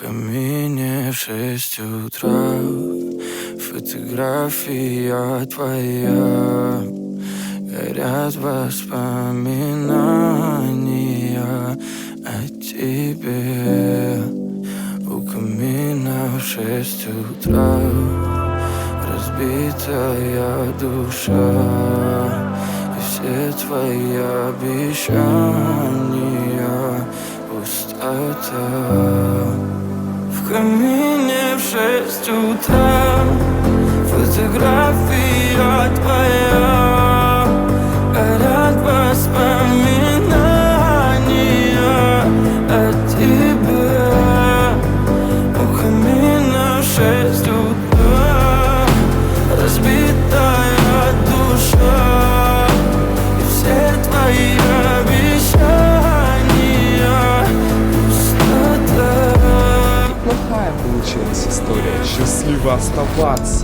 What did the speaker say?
камине в 6 утра фотография твоя. Горят воспоминания о тебе. У камина в 6 утра разбитая душа, и все твои обещания пустота. В камине в 6 утра фотография твоя. Горят воспоминания о тебе. У камина в 6 утра разбитая душа, и все твои обещания пустота. Плохая получилась история. Счастливо оставаться.